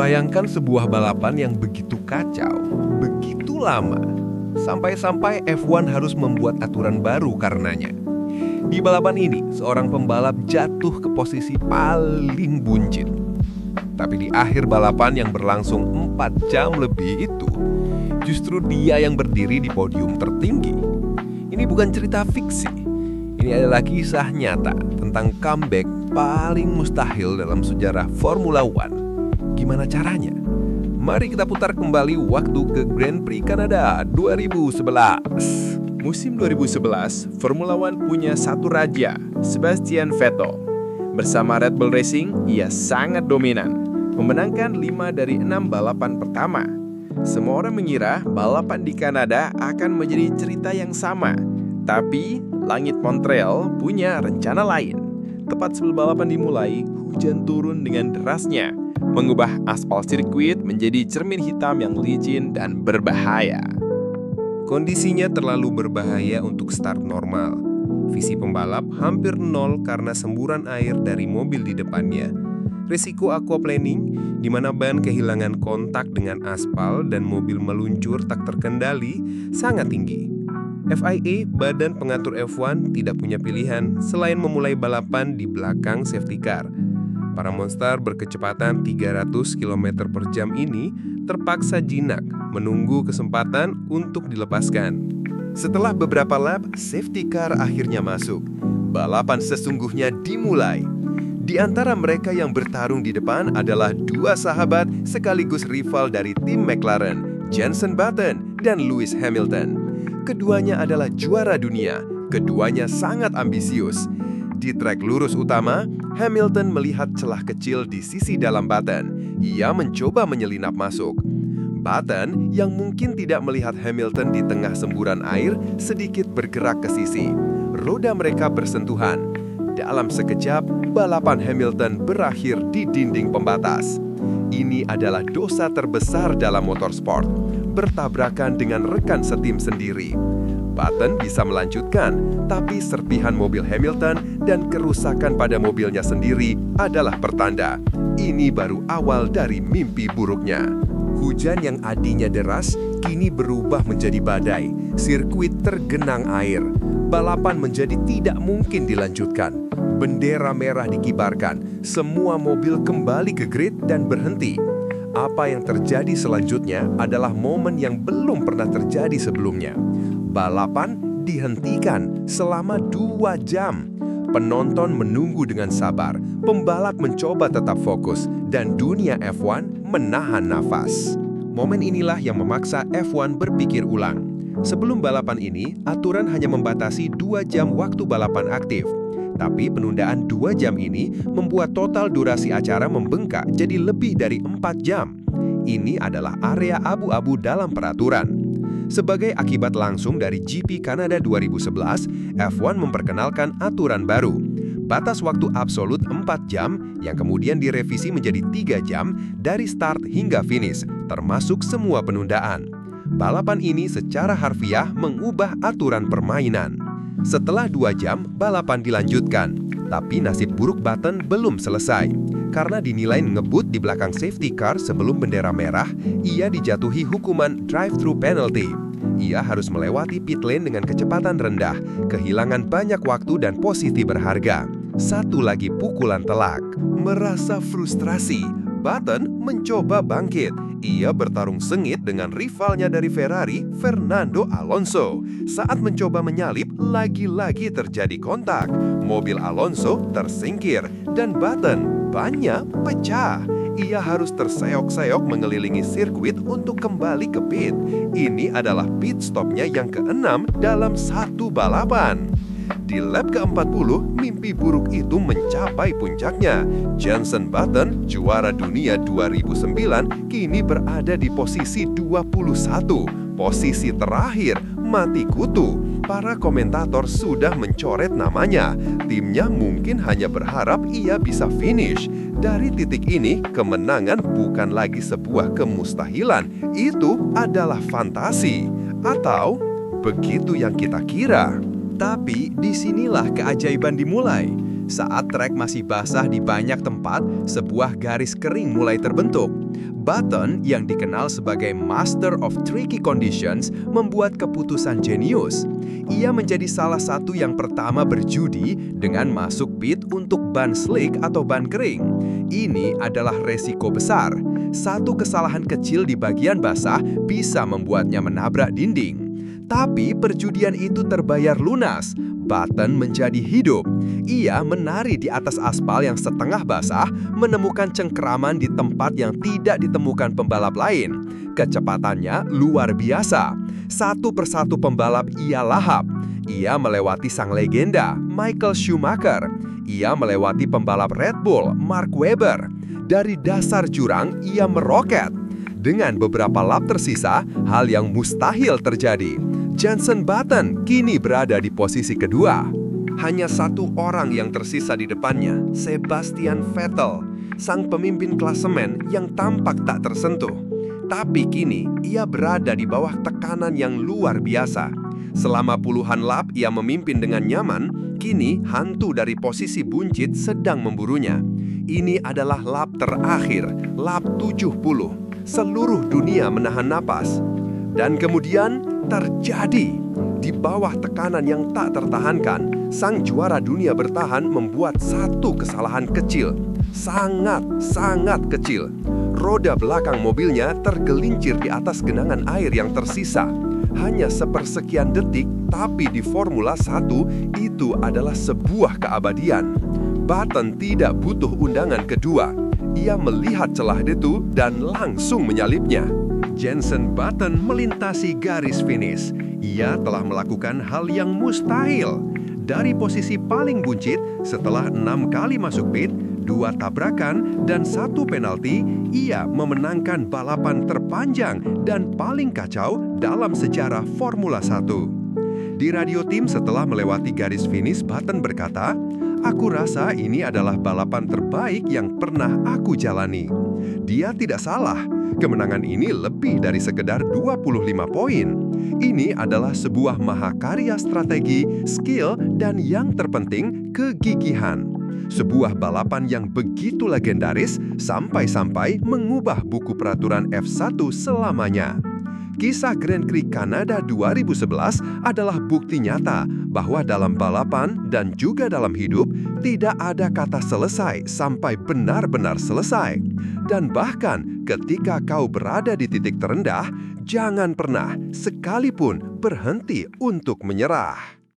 Bayangkan sebuah balapan yang begitu kacau, begitu lama, sampai-sampai F1 harus membuat aturan baru karenanya. Di balapan ini, seorang pembalap jatuh ke posisi paling buncit. Tapi di akhir balapan yang berlangsung 4 jam lebih itu, justru dia yang berdiri di podium tertinggi. Ini bukan cerita fiksi. Ini adalah kisah nyata tentang comeback paling mustahil dalam sejarah Formula One. Gimana caranya? Mari kita putar kembali waktu ke Grand Prix Kanada 2011. Musim 2011, Formula One punya satu raja, Sebastian Vettel. Bersama Red Bull Racing, ia sangat dominan, memenangkan 5 dari 6 balapan pertama. Semua orang mengira balapan di Kanada akan menjadi cerita yang sama. Tapi, langit Montreal punya rencana lain. Tepat sebelum balapan dimulai, hujan turun dengan derasnya, mengubah aspal sirkuit menjadi cermin hitam yang licin dan berbahaya. Kondisinya terlalu berbahaya untuk start normal. Visi pembalap hampir nol karena semburan air dari mobil di depannya. Risiko aquaplaning, di mana ban kehilangan kontak dengan aspal dan mobil meluncur tak terkendali, sangat tinggi. FIA, Badan Pengatur F1, tidak punya pilihan selain memulai balapan di belakang safety car. Para monster berkecepatan 300 km per jam ini terpaksa jinak menunggu kesempatan untuk dilepaskan. Setelah beberapa lap, safety car akhirnya masuk. Balapan sesungguhnya dimulai. Di antara mereka yang bertarung di depan adalah 2 sahabat sekaligus rival dari tim McLaren, Jenson Button dan Lewis Hamilton. Keduanya adalah juara dunia, keduanya sangat ambisius. Di trek lurus utama, Hamilton melihat celah kecil di sisi dalam Button. Ia mencoba menyelinap masuk. Button, yang mungkin tidak melihat Hamilton di tengah semburan air, sedikit bergerak ke sisi. Roda mereka bersentuhan. Dalam sekejap, balapan Hamilton berakhir di dinding pembatas. Ini adalah dosa terbesar dalam motorsport, bertabrakan dengan rekan setim sendiri. Button bisa melanjutkan, tapi serpihan mobil Hamilton dan kerusakan pada mobilnya sendiri adalah pertanda. Ini baru awal dari mimpi buruknya. Hujan yang adinya deras kini berubah menjadi badai. Sirkuit tergenang air. Balapan menjadi tidak mungkin dilanjutkan. Bendera merah dikibarkan. Semua mobil kembali ke grid dan berhenti. Apa yang terjadi selanjutnya adalah momen yang belum pernah terjadi sebelumnya. Balapan dihentikan selama 2 jam. Penonton menunggu dengan sabar, pembalap mencoba tetap fokus, dan dunia F1 menahan nafas. Momen inilah yang memaksa F1 berpikir ulang. Sebelum balapan ini, aturan hanya membatasi 2 jam waktu balapan aktif. Tapi penundaan 2 jam ini membuat total durasi acara membengkak jadi lebih dari 4 jam. Ini adalah area abu-abu dalam peraturan. Sebagai akibat langsung dari GP Kanada 2011, F1 memperkenalkan aturan baru. Batas waktu absolut 4 jam yang kemudian direvisi menjadi 3 jam dari start hingga finish, termasuk semua penundaan. Balapan ini secara harfiah mengubah aturan permainan. Setelah 2 jam, balapan dilanjutkan. Tapi nasib buruk Button belum selesai. Karena dinilai ngebut di belakang safety car sebelum bendera merah, ia dijatuhi hukuman drive-thru penalty. Ia harus melewati pit lane dengan kecepatan rendah, kehilangan banyak waktu dan posisi berharga. Satu lagi pukulan telak. Merasa frustrasi, Button mencoba bangkit. Ia bertarung sengit dengan rivalnya dari Ferrari, Fernando Alonso. Saat mencoba menyalip, lagi-lagi terjadi kontak. Mobil Alonso tersingkir dan Button bannya pecah. Ia harus terseok-seok mengelilingi sirkuit untuk kembali ke pit. Ini adalah pit stopnya yang ke-6 dalam satu balapan. Di lap ke-40, mimpi buruk itu mencapai puncaknya. Jenson Button, juara dunia 2009, kini berada di posisi 21. Posisi terakhir, mati kutu. Para komentator sudah mencoret namanya. Timnya mungkin hanya berharap ia bisa finish. Dari titik ini, kemenangan bukan lagi sebuah kemustahilan. Itu adalah fantasi. Atau begitu yang kita kira. Tapi disinilah keajaiban dimulai. Saat trek masih basah di banyak tempat, sebuah garis kering mulai terbentuk. Button yang dikenal sebagai Master of Tricky Conditions membuat keputusan jenius. Ia menjadi salah satu yang pertama berjudi dengan masuk pit untuk ban slick atau ban kering. Ini adalah resiko besar. Satu kesalahan kecil di bagian basah bisa membuatnya menabrak dinding. Tapi perjudian itu terbayar lunas. Button menjadi hidup. Ia menari di atas aspal yang setengah basah, menemukan cengkeraman di tempat yang tidak ditemukan pembalap lain. Kecepatannya luar biasa. Satu persatu pembalap ia lahap. Ia melewati sang legenda, Michael Schumacher. Ia melewati pembalap Red Bull, Mark Webber. Dari dasar jurang, ia meroket. Dengan beberapa lap tersisa, hal yang mustahil terjadi. Jenson Button kini berada di posisi kedua. Hanya satu orang yang tersisa di depannya, Sebastian Vettel, sang pemimpin klasemen yang tampak tak tersentuh. Tapi kini ia berada di bawah tekanan yang luar biasa. Selama puluhan lap ia memimpin dengan nyaman, kini hantu dari posisi buncit sedang memburunya. Ini adalah lap terakhir, lap 70. Seluruh dunia menahan napas. Dan kemudian terjadi. Di bawah tekanan yang tak tertahankan, sang juara dunia bertahan membuat satu kesalahan kecil. Sangat kecil. Roda belakang mobilnya tergelincir di atas genangan air yang tersisa. Hanya sepersekian detik, tapi di Formula 1 itu adalah sebuah keabadian. Button tidak butuh undangan kedua. Ia melihat celah itu dan langsung menyalipnya. Jenson Button melintasi garis finish. Ia telah melakukan hal yang mustahil. Dari posisi paling buncit, setelah 6 kali masuk pit, 2 tabrakan, dan 1 penalti, ia memenangkan balapan terpanjang dan paling kacau dalam sejarah Formula 1. Di radio tim setelah melewati garis finish, Button berkata, "Aku rasa ini adalah balapan terbaik yang pernah aku jalani." Dia tidak salah. Kemenangan ini lebih dari sekedar 25 poin. Ini adalah sebuah mahakarya strategi, skill, dan yang terpenting, kegigihan. Sebuah balapan yang begitu legendaris sampai-sampai mengubah buku peraturan F1 selamanya. Kisah Grand Prix Kanada 2011 adalah bukti nyata bahwa dalam balapan dan juga dalam hidup tidak ada kata selesai sampai benar-benar selesai. Dan bahkan ketika kau berada di titik terendah, jangan pernah sekalipun berhenti untuk menyerah.